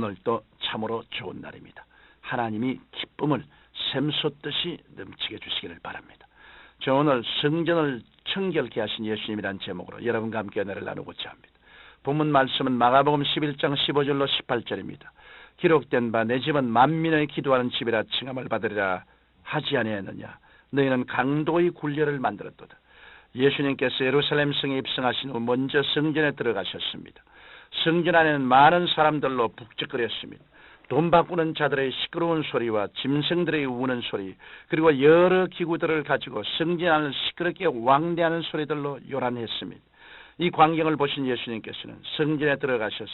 오늘도 참으로 좋은 날입니다. 하나님이 기쁨을 샘솟듯이 넘치게 주시기를 바랍니다. 저 오늘 성전을 청결케 하신 예수님이란 제목으로 여러분과 함께 은혜를 나누고자 합니다. 본문 말씀은 마가복음 11장 15절로 18절입니다. 기록된 바 내 집은 만민의 기도하는 집이라 칭함을 받으리라 하지 아니하느냐. 너희는 강도의 굴려를 만들었도다. 예수님께서 예루살렘 성에 입성하신 후 먼저 성전에 들어가셨습니다. 성전 안에는 많은 사람들로 북적거렸습니다. 돈 바꾸는 자들의 시끄러운 소리와 짐승들의 우는 소리, 그리고 여러 기구들을 가지고 성전 안을 시끄럽게 왕래하는 소리들로 요란했습니다. 이 광경을 보신 예수님께서는 성전에 들어가셔서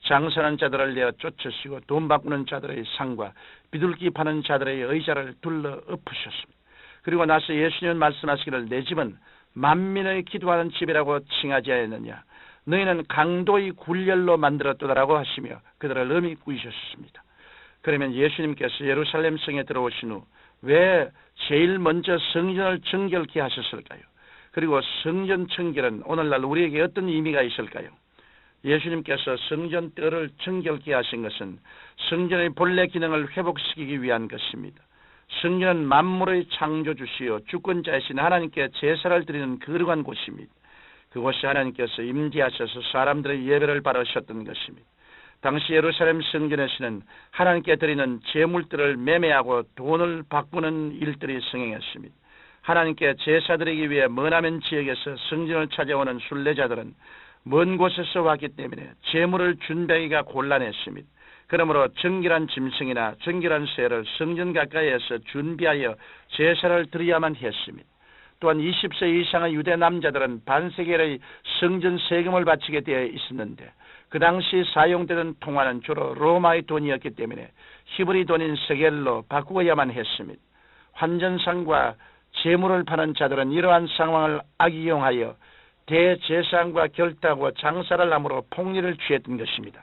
장사하는 자들을 내어 쫓으시고 돈 바꾸는 자들의 상과 비둘기 파는 자들의 의자를 둘러 엎으셨습니다. 그리고 나서 예수님은 말씀하시기를 내 집은 만민의 기도하는 집이라고 칭하지 않느냐. 너희는 강도의 굴렬로 만들었도다라고 하시며 그들을 엄히 꾸짖으셨습니다. 그러면 예수님께서 예루살렘 성에 들어오신 후 왜 제일 먼저 성전을 청결케 하셨을까요? 그리고 성전 청결은 오늘날 우리에게 어떤 의미가 있을까요? 예수님께서 성전 뜰을 청결케 하신 것은 성전의 본래 기능을 회복시키기 위한 것입니다. 성전은 만물의 창조주시요 주권자이신 하나님께 제사를 드리는 거룩한 곳입니다. 그곳이 하나님께서 임재하셔서 사람들의 예배를 받으셨던 것입니다. 당시 예루살렘 성전에서는 하나님께 드리는 제물들을 매매하고 돈을 바꾸는 일들이 성행했습니다. 하나님께 제사 드리기 위해 머나먼 지역에서 성전을 찾아오는 순례자들은 먼 곳에서 왔기 때문에 제물을 준비하기가 곤란했습니다. 그러므로 정결한 짐승이나 정결한 새를 성전 가까이에서 준비하여 제사를 드려야만 했습니다. 또한 20세 이상의 유대 남자들은 반세겔의 성전 세금을 바치게 되어 있었는데 그 당시 사용되는 통화는 주로 로마의 돈이었기 때문에 히브리 돈인 세겔로 바꾸어야만 했습니다. 환전상과 재물을 파는 자들은 이러한 상황을 악이용하여 대제사장과 결탁하고 장사를 함으로 폭리를 취했던 것입니다.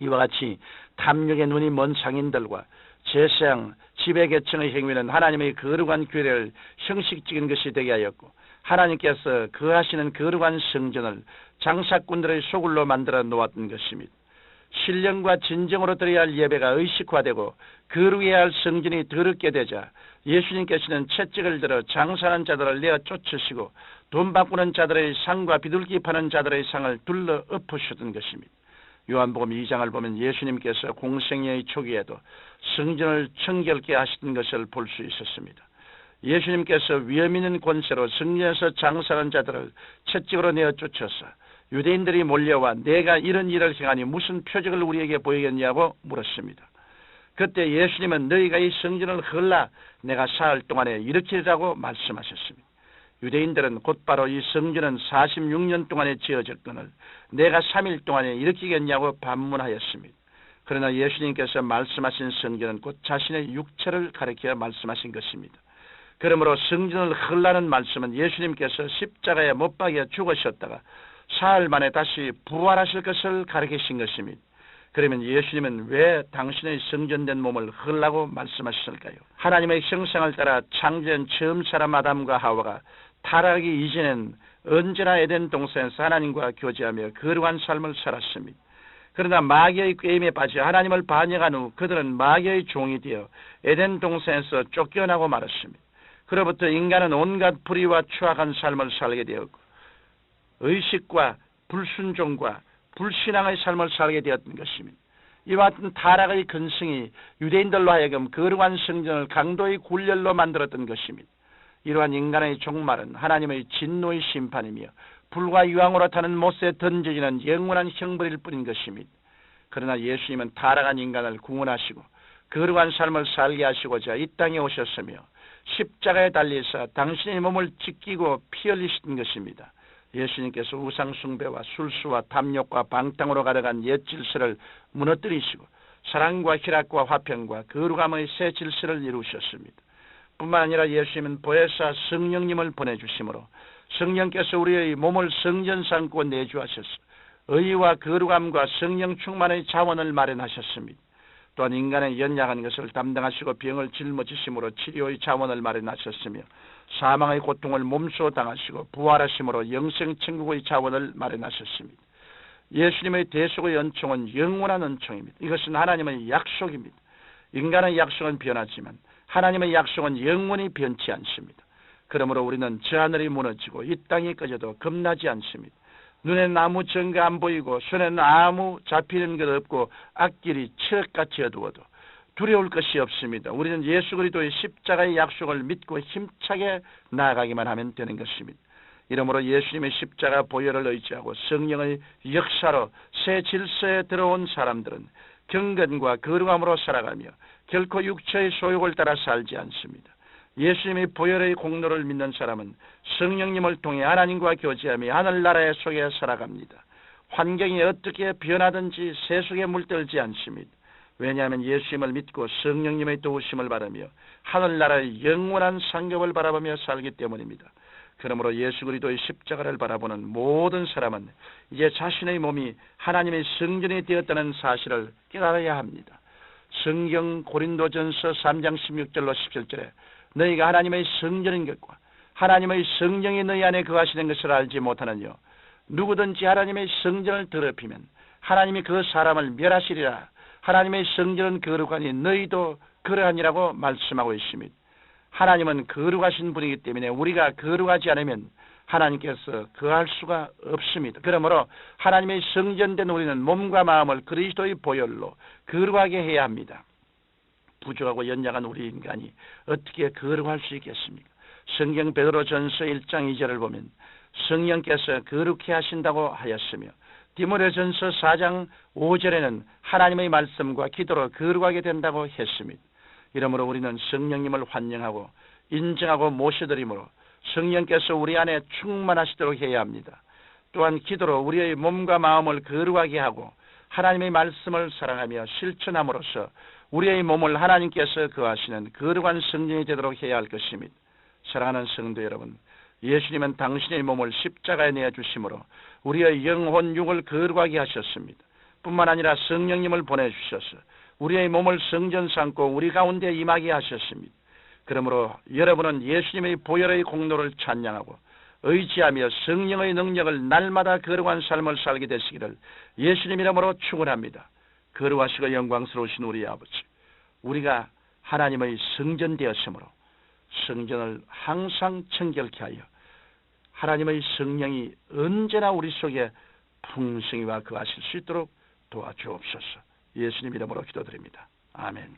이와 같이 탐욕의 눈이 먼 상인들과 제사장, 지배계층의 행위는 하나님의 거룩한 규례를 형식적인 것이 되게 하였고 하나님께서 거하시는 거룩한 성전을 장사꾼들의 소굴로 만들어 놓았던 것입니다. 신령과 진정으로 드려야 할 예배가 의식화되고 거룩해야 할 성전이 더럽게 되자 예수님께서는 채찍을 들어 장사하는 자들을 내어 쫓으시고 돈 바꾸는 자들의 상과 비둘기 파는 자들의 상을 둘러 엎으셨던 것입니다. 요한복음 2장을 보면 예수님께서 공생애의 초기에도 성전을 청결케 하시던 것을 볼 수 있었습니다. 예수님께서 위험 있는 권세로 성전에서 장사하는 자들을 채찍으로 내어 쫓아서 유대인들이 몰려와 내가 이런 일을 행하니 무슨 표적을 우리에게 보이겠냐고 물었습니다. 그때 예수님은 너희가 이 성전을 헐라 내가 사흘 동안에 일으키리라고 말씀하셨습니다. 유대인들은 곧바로 이 성전은 46년 동안에 지어졌거늘 내가 3일 동안에 일으키겠냐고 반문하였습니다. 그러나 예수님께서 말씀하신 성전은 곧 자신의 육체를 가리켜 말씀하신 것입니다. 그러므로 성전을 헐라는 말씀은 예수님께서 십자가에 못 박여 죽으셨다가 사흘 만에 다시 부활하실 것을 가리키신 것입니다. 그러면 예수님은 왜 당신의 성전된 몸을 헐라고 말씀하셨을까요? 하나님의 형상을 따라 창조된 처음 사람 아담과 하와가 타락하기 이전엔 언제나 에덴 동산에서 하나님과 교제하며 거룩한 삶을 살았습니다. 그러나 마귀의 꾀임에 빠져 하나님을 반역한 후 그들은 마귀의 종이 되어 에덴 동산에서 쫓겨나고 말았습니다. 그로부터 인간은 온갖 불의와 추악한 삶을 살게 되었고 의식과 불순종과 불신앙의 삶을 살게 되었던 것입니다. 이와 같은 타락의 근성이 유대인들로 하여금 거룩한 성전을 강도의 굴렬로 만들었던 것입니다. 이러한 인간의 종말은 하나님의 진노의 심판이며 불과 유황으로 타는 못에 던져지는 영원한 형벌일 뿐인 것입니다. 그러나 예수님은 타락한 인간을 구원하시고 거룩한 삶을 살게 하시고자 이 땅에 오셨으며 십자가에 달리사 당신의 몸을 찢기고 피 흘리신 것입니다. 예수님께서 우상숭배와 술수와 탐욕과 방탕으로 가득한 옛 질서를 무너뜨리시고 사랑과 희락과 화평과 거룩함의 새 질서를 이루셨습니다. 뿐만 아니라 예수님은 보혜사 성령님을 보내주심으로 성령께서 우리의 몸을 성전 삼고 내주하셔서 의와 거룩함과 성령 충만의 자원을 마련하셨습니다. 또한 인간의 연약한 것을 담당하시고 병을 짊어지심으로 치료의 자원을 마련하셨으며 사망의 고통을 몸소 당하시고 부활하심으로 영생 천국의 자원을 마련하셨습니다. 예수님의 대속의 은총은 영원한 은총입니다. 이것은 하나님의 약속입니다. 인간의 약속은 변하지만 하나님의 약속은 영원히 변치 않습니다. 그러므로 우리는 저 하늘이 무너지고 이 땅이 꺼져도 겁나지 않습니다. 눈에는 아무 증거 안 보이고 손에는 아무 잡히는 것 없고 앞길이 칠흑같이 어두워도 두려울 것이 없습니다. 우리는 예수 그리스도의 십자가의 약속을 믿고 힘차게 나아가기만 하면 되는 것입니다. 이러므로 예수님의 십자가 보혈을 의지하고 성령의 역사로 새 질서에 들어온 사람들은 경건과 거룩함으로 살아가며 결코 육체의 소욕을 따라 살지 않습니다. 예수님의 보혈의 공로를 믿는 사람은 성령님을 통해 하나님과 교제하며 하늘나라의 속에 살아갑니다. 환경이 어떻게 변하든지 세속에 물들지 않습니다. 왜냐하면 예수님을 믿고 성령님의 도우심을 받으며 하늘나라의 영원한 상급을 바라보며 살기 때문입니다. 그러므로 예수 그리스도의 십자가를 바라보는 모든 사람은 이제 자신의 몸이 하나님의 성전이 되었다는 사실을 깨달아야 합니다. 성경 고린도전서 3장 16절로 17절에 너희가 하나님의 성전인 것과 하나님의 성령이 너희 안에 거하시는 것을 알지 못하느뇨. 누구든지 하나님의 성전을 더럽히면 하나님이 그 사람을 멸하시리라. 하나님의 성전은 거룩하니 너희도 그러하니라고 말씀하고 있습니다. 하나님은 거룩하신 분이기 때문에 우리가 거룩하지 않으면 하나님께서 거할 수가 없습니다. 그러므로 하나님의 성전된 우리는 몸과 마음을 그리스도의 보혈로 거룩하게 해야 합니다. 부족하고 연약한 우리 인간이 어떻게 거룩할 수 있겠습니까? 성경 베드로전서 1장 2절을 보면 성령께서 거룩해 하신다고 하였으며 디모데전서 4장 5절에는 하나님의 말씀과 기도로 거룩하게 된다고 했습니다. 이러므로 우리는 성령님을 환영하고 인정하고 모셔드림으로 성령께서 우리 안에 충만하시도록 해야 합니다. 또한 기도로 우리의 몸과 마음을 거룩하게 하고 하나님의 말씀을 사랑하며 실천함으로써 우리의 몸을 하나님께서 거하시는 거룩한 성전이 되도록 해야 할 것입니다. 사랑하는 성도 여러분, 예수님은 당신의 몸을 십자가에 내어주심으로 우리의 영혼 육을 거룩하게 하셨습니다. 뿐만 아니라 성령님을 보내주셔서 우리의 몸을 성전 삼고 우리 가운데 임하게 하셨습니다. 그러므로 여러분은 예수님의 보혈의 공로를 찬양하고 의지하며 성령의 능력을 날마다 거룩한 삶을 살게 되시기를 예수님 이름으로 축원합니다. 거룩하시고 영광스러우신 우리 아버지, 우리가 하나님의 성전 되었으므로 성전을 항상 청결케 하여 하나님의 성령이 언제나 우리 속에 풍성히와 거하실 수 있도록 도와주옵소서. 예수님 이름으로 기도드립니다. 아멘.